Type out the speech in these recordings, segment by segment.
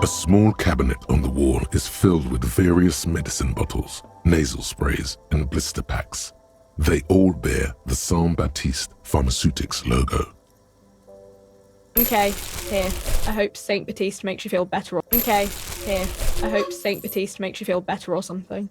A small cabinet on the wall is filled with various medicine bottles, nasal sprays, and blister packs. They all bear the Saint Baptiste Pharmaceutics logo. Okay, here. I hope Saint Baptiste makes you feel better. Okay, here. I hope Saint Baptiste makes you feel better or something.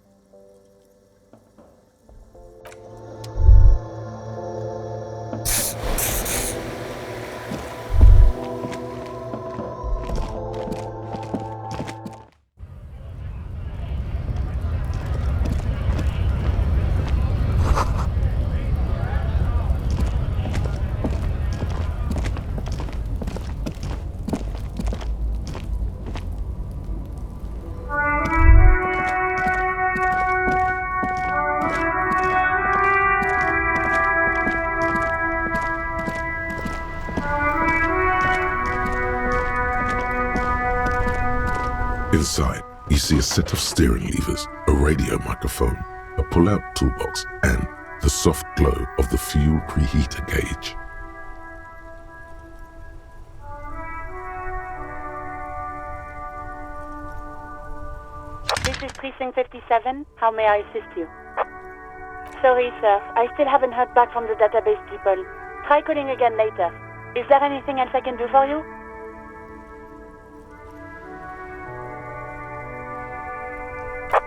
Inside, you see a set of steering levers, a radio microphone, a pull-out toolbox, and the soft glow of the fuel preheater gauge. This is Precinct 57. How may I assist you? Sorry, sir. I still haven't heard back from the database people. Try calling again later. Is there anything else I can do for you?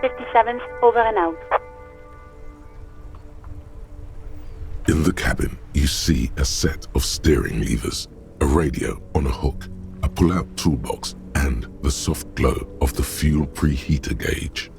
'57's over and out. In the cabin, you see a set of steering levers, a radio on a hook, a pull-out toolbox, and the soft glow of the fuel preheater gauge.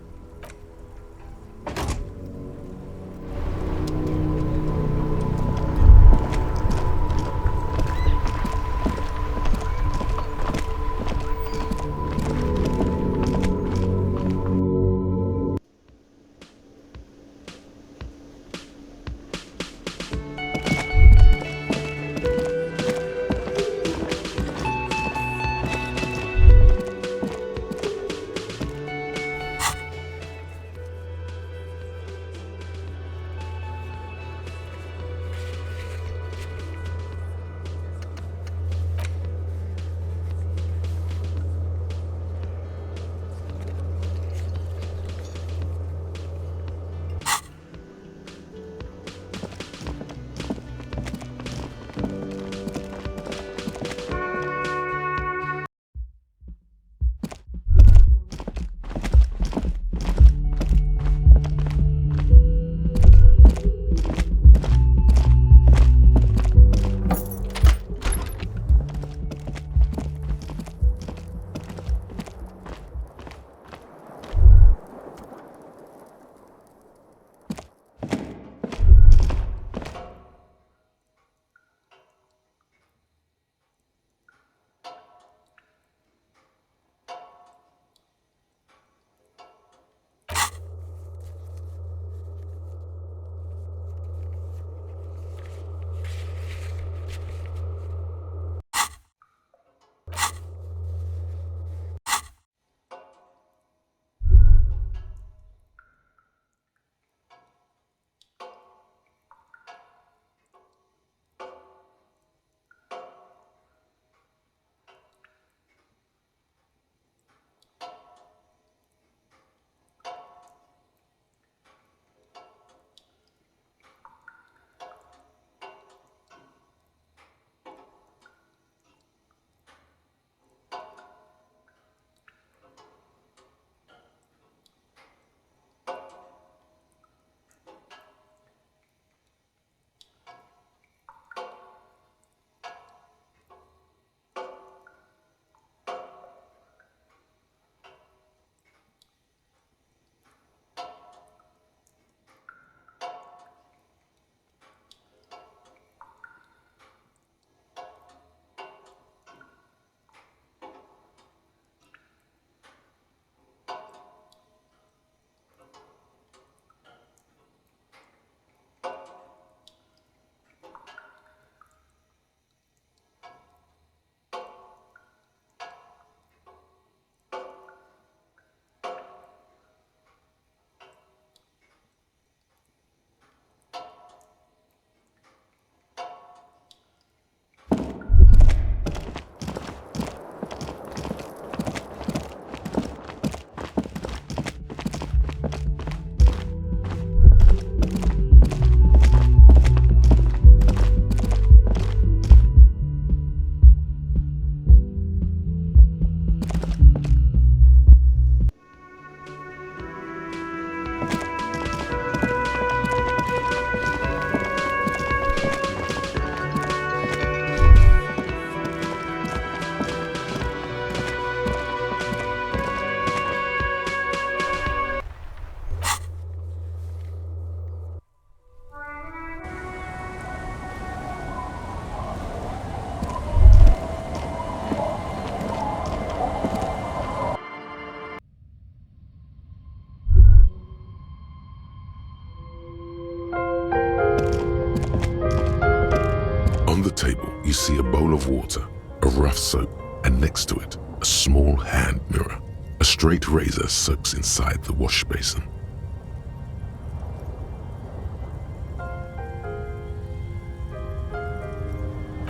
the table, you see a bowl of water, a rough soap, and next to it, a small hand mirror. A straight razor soaks inside the wash basin.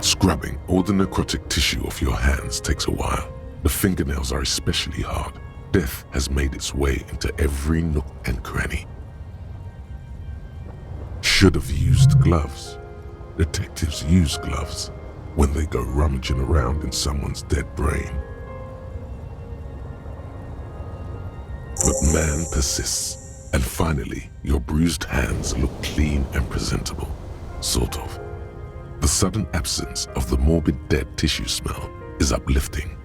Scrubbing all the necrotic tissue off your hands takes a while. The fingernails are especially hard. Death has made its way into every nook and cranny. Should have used gloves. Detectives use gloves when they go rummaging around in someone's dead brain. But man persists, and finally, your bruised hands look clean and presentable. Sort of. The sudden absence of the morbid dead tissue smell is uplifting.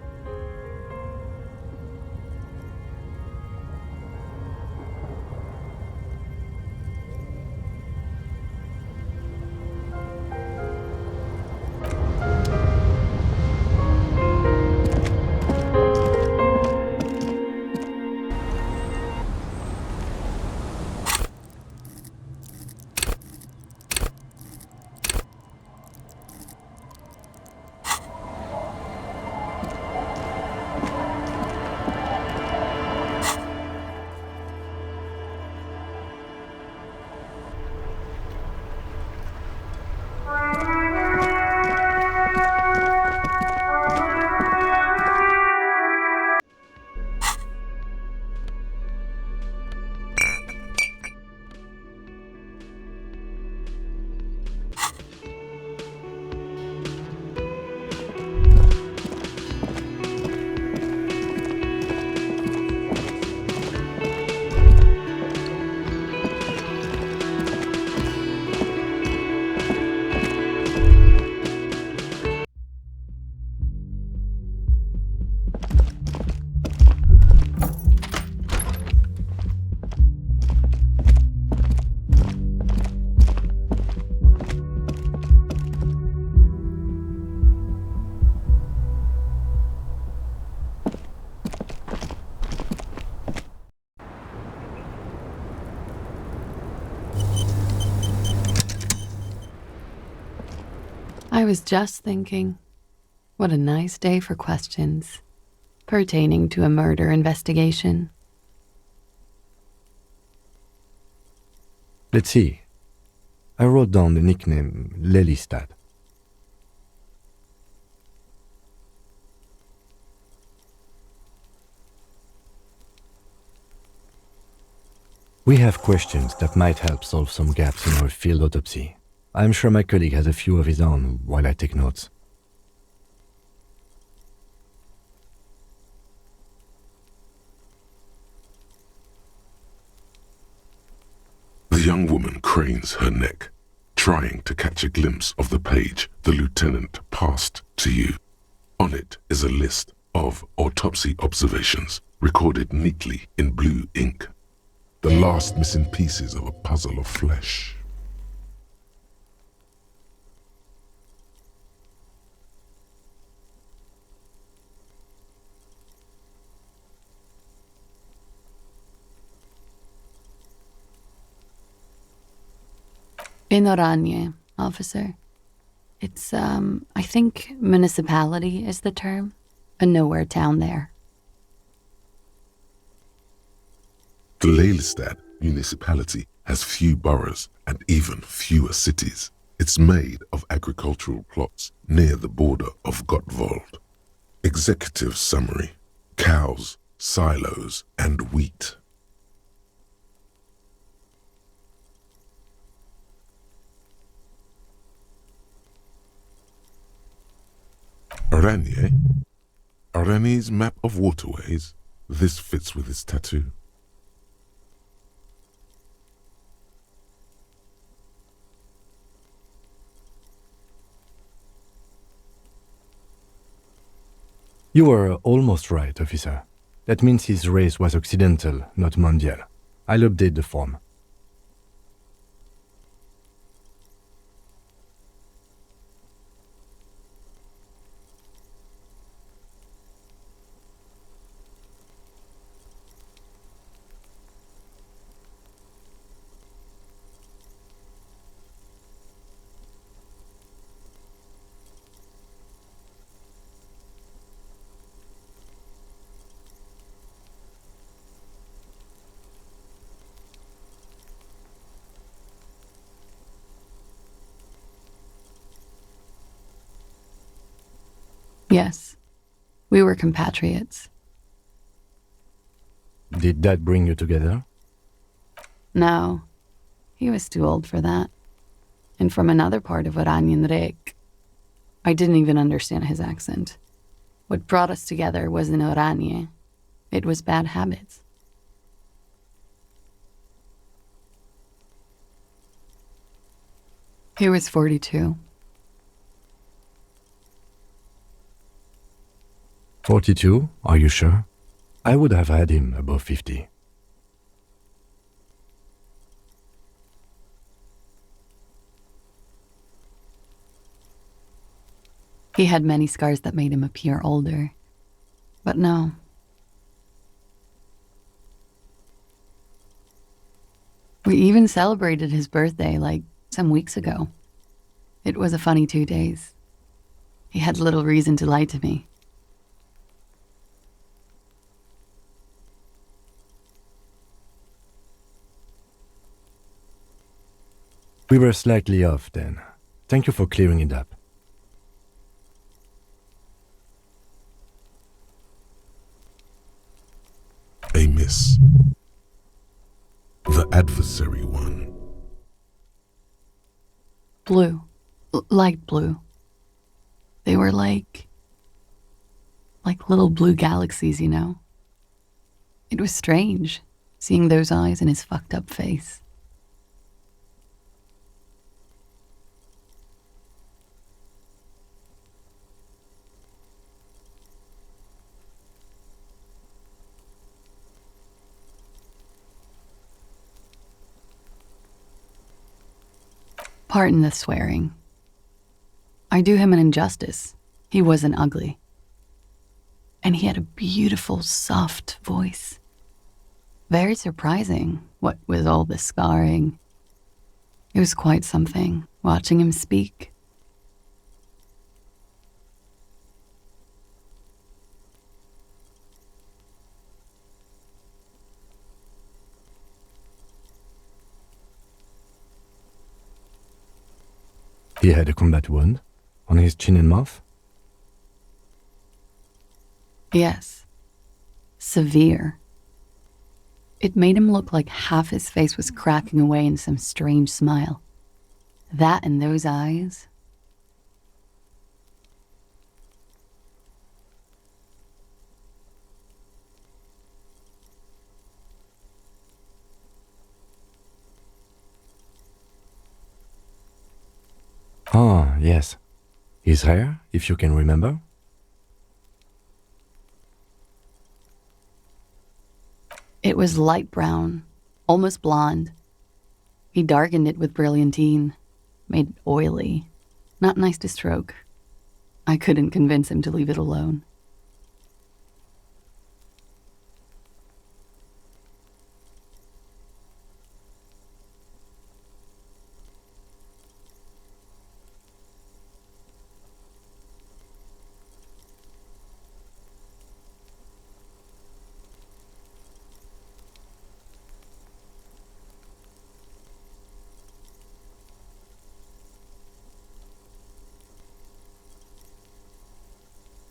I was just thinking, what a nice day for questions pertaining to a murder investigation. Let's see. I wrote down the nickname Lelystad. We have questions that might help solve some gaps in our field autopsy. I'm sure my colleague has a few of his own while I take notes. The young woman cranes her neck, trying to catch a glimpse of the page the lieutenant passed to you. On it is a list of autopsy observations recorded neatly in blue ink. The last missing pieces of a puzzle of flesh. In Oranje, officer. It's, I think municipality is the term. A nowhere town there. The Lelystad municipality has few boroughs and even fewer cities. It's made of agricultural plots near the border of Gottwald. Executive summary: cows, silos, and wheat. Oranje? Oranje's map of waterways? This fits with his tattoo. You were almost right, officer. That means his race was occidental, not mondial. I'll update the form. Yes, we were compatriots. Did that bring you together? No, he was too old for that. And from another part of Oranjenrek. I didn't even understand his accent. What brought us together wasn't Oranje. It was bad habits. He was 42. 42, are you sure? I would have had him above 50. He had many scars that made him appear older. But no. We even celebrated his birthday like some weeks ago. It was a funny 2 days. He had little reason to lie to me. We were slightly off then. Thank you for clearing it up. A miss. The adversary one. Blue. Light blue. They were like little blue galaxies, you know? It was strange, seeing those eyes in his fucked up face. Pardon the swearing. I do him an injustice. He wasn't ugly. And he had a beautiful, soft voice. Very surprising, what with all the scarring. It was quite something, watching him speak. He had a combat wound on his chin and mouth. Yes. Severe. It made him look like half his face was cracking away in some strange smile. That and those eyes. Ah, yes. His hair, if you can remember. It was light brown, almost blonde. He darkened it with brilliantine, made it oily. Not nice to stroke. I couldn't convince him to leave it alone.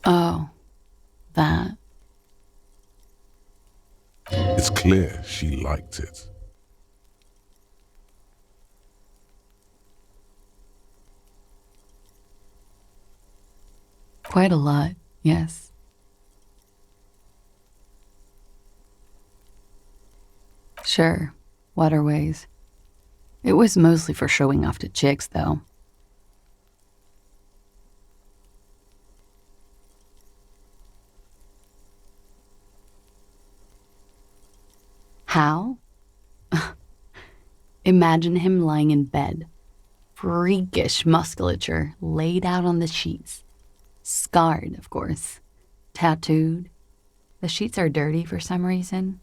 Oh, that. It's clear she liked it. Quite a lot, yes. Sure, waterways. It was mostly for showing off to chicks, though. How? Imagine him lying in bed. Freakish musculature laid out on the sheets. Scarred, of course. Tattooed. The sheets are dirty for some reason.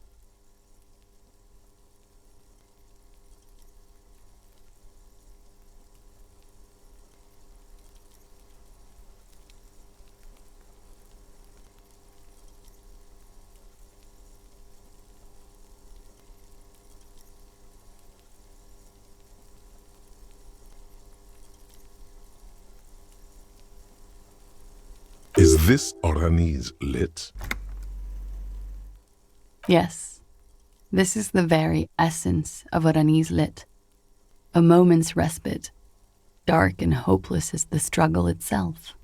Is this Orani's lit? Yes, this is the very essence of what Anis lit. A moment's respite, dark and hopeless as the struggle itself.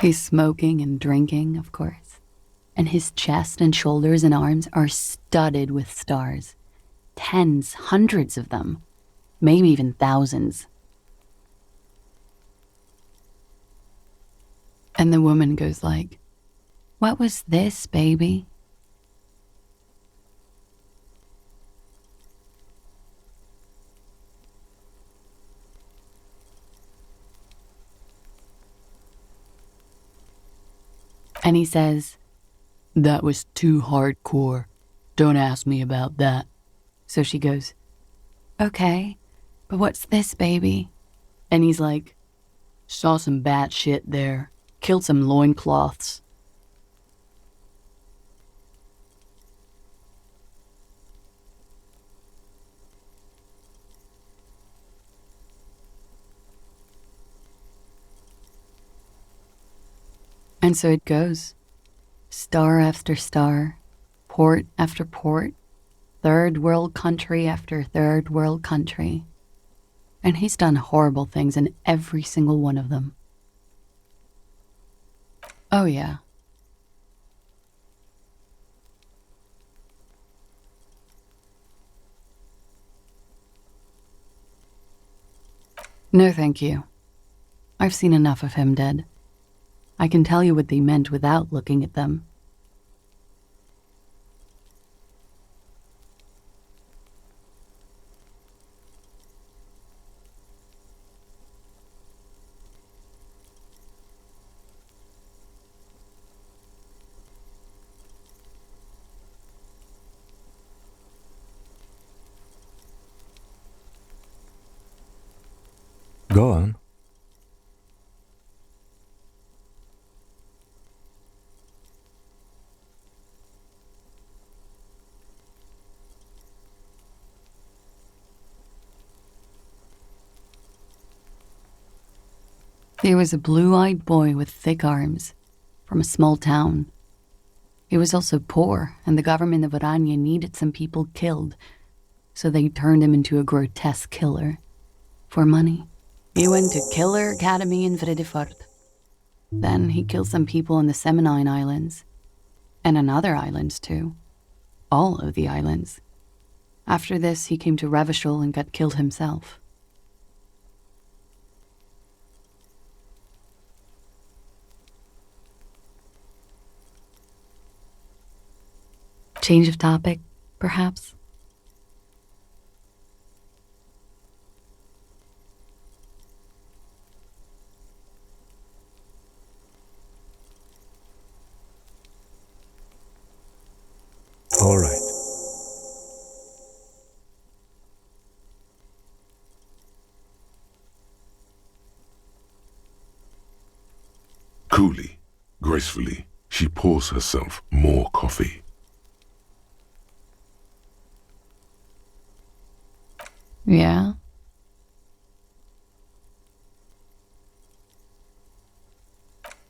He's smoking and drinking, of course, and his chest and shoulders and arms are studded with stars. Tens, hundreds of them, maybe even thousands. And the woman goes like, "What was this, baby?" And he says, "That was too hardcore. Don't ask me about that." So she goes, "Okay, but what's this, baby?" And he's like, "Saw some bat shit there. Killed some loincloths." And so it goes. Star after star, port after port, third world country after third world country. And he's done horrible things in every single one of them. Oh, yeah. No, thank you. I've seen enough of him dead. I can tell you what they meant without looking at them. Go on. He was a blue-eyed boy with thick arms, from a small town. He was also poor, and the government of Oranje needed some people killed, so they turned him into a grotesque killer. For money. He went to Killer Academy in Vredefort. Then he killed some people in the Semenine Islands. And on other islands, too. All of the islands. After this, he came to Revachol and got killed himself. Change of topic, perhaps? All right. Coolly, gracefully, she pours herself more coffee. Yeah?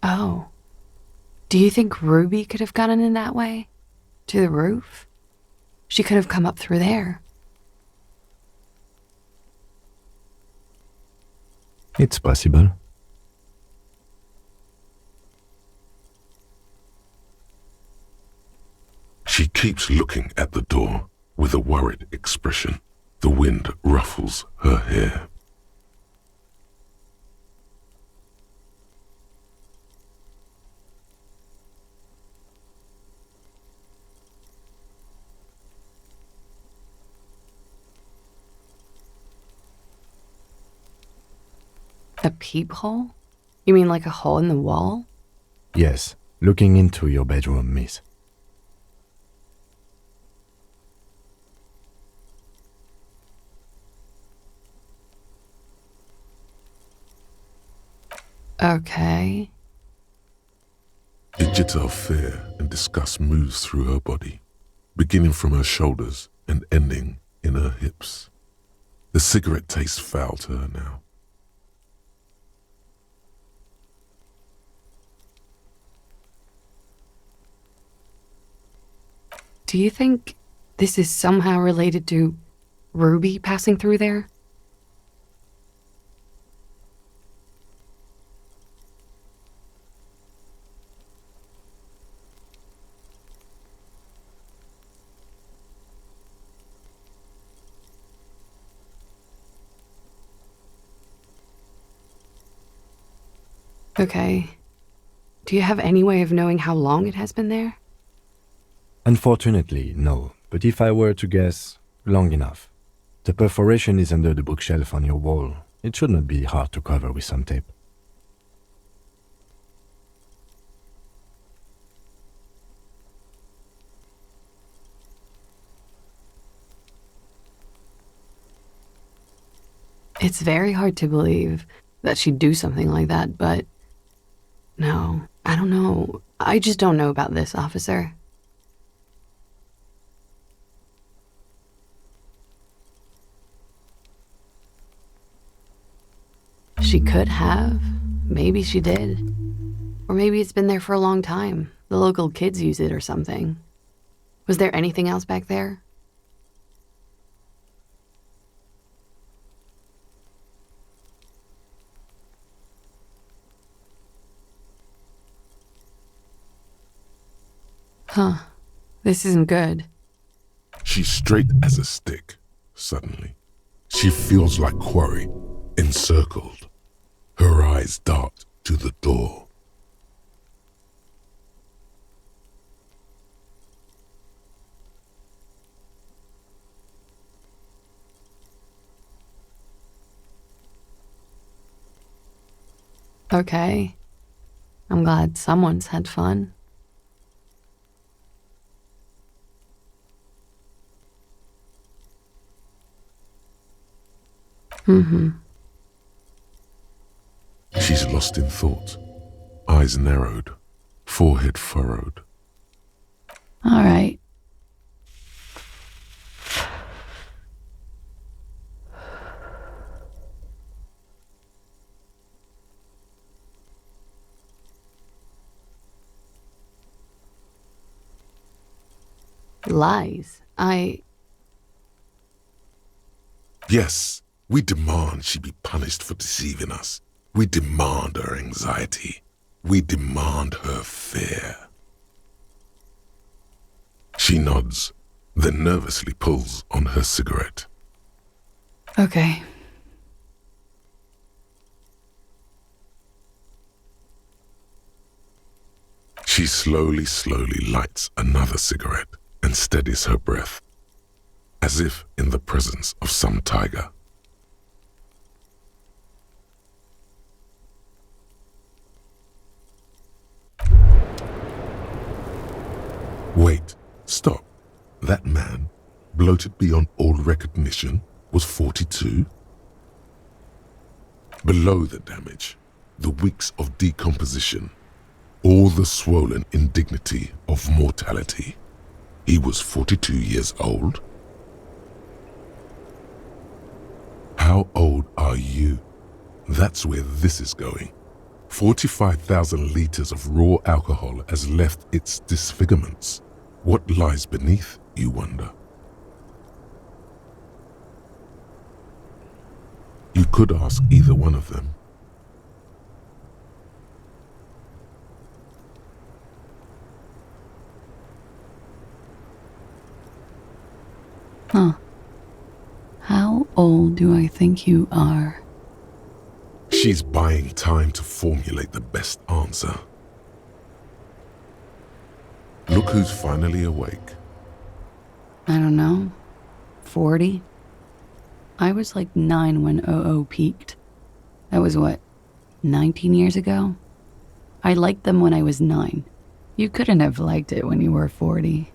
Oh. Do you think Ruby could have gotten in that way? To the roof? She could have come up through there. It's possible. She keeps looking at the door with a worried expression. The wind ruffles her hair. A peephole? You mean like a hole in the wall? Yes, looking into your bedroom, miss. Okay. A jitter of fear and disgust moves through her body, beginning from her shoulders and ending in her hips. The cigarette tastes foul to her now. Do you think this is somehow related to Ruby passing through there? Okay. Do you have any way of knowing how long it has been there? Unfortunately, no. But if I were to guess, long enough. The perforation is under the bookshelf on your wall. It should not be hard to cover with some tape. It's very hard to believe that she'd do something like that, but... No, I don't know. I just don't know about this, officer. She could have. Maybe she did. Or maybe it's been there for a long time. The local kids use it or something. Was there anything else back there? Huh. This isn't good. She's straight as a stick, suddenly. She feels like quarry, Encircled, her eyes dart to the door. Okay. I'm glad someone's had fun. She's lost in thought, eyes narrowed, forehead furrowed. All right. Lies. Yes, we demand she be punished for deceiving us. We demand her anxiety. We demand her fear. She nods, then nervously pulls on her cigarette. Okay. She slowly lights another cigarette and steadies her breath, as if in the presence of some tiger. Wait, stop. That man, bloated beyond all recognition, was 42? Below the damage, the weeks of decomposition, all the swollen indignity of mortality, he was 42 years old? How old are you? That's where this is going. 45,000 liters of raw alcohol has left its disfigurements. What lies beneath, you wonder? You could ask either one of them. Huh. How old do I think you are? She's buying time to formulate the best answer. Look who's finally awake. I don't know. 40? I was like 9 when OO peaked. That was what, 19 years ago? I liked them when I was 9. You couldn't have liked it when you were 40.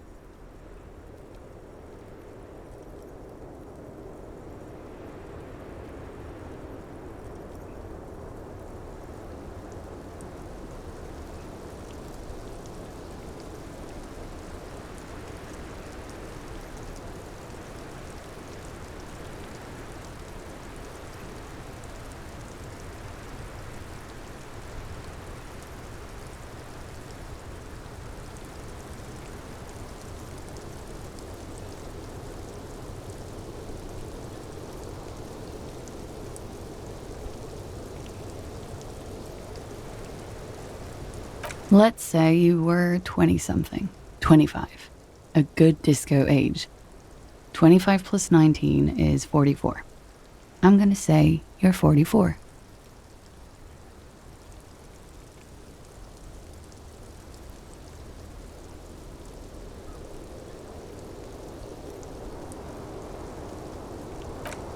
Let's say you were 20-something, 25, a good disco age. 25 plus 19 is 44. I'm gonna say you're 44.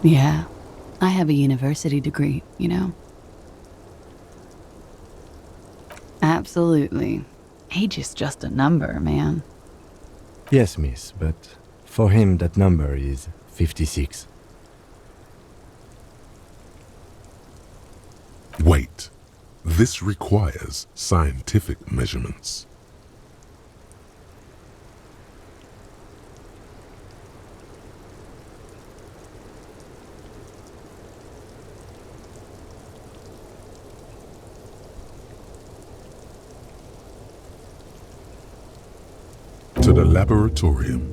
Yeah, I have a university degree, you know? Absolutely. Age is just a number, man. Yes, miss, but for him that number is 56. Wait, this requires scientific measurements. To the laboratorium.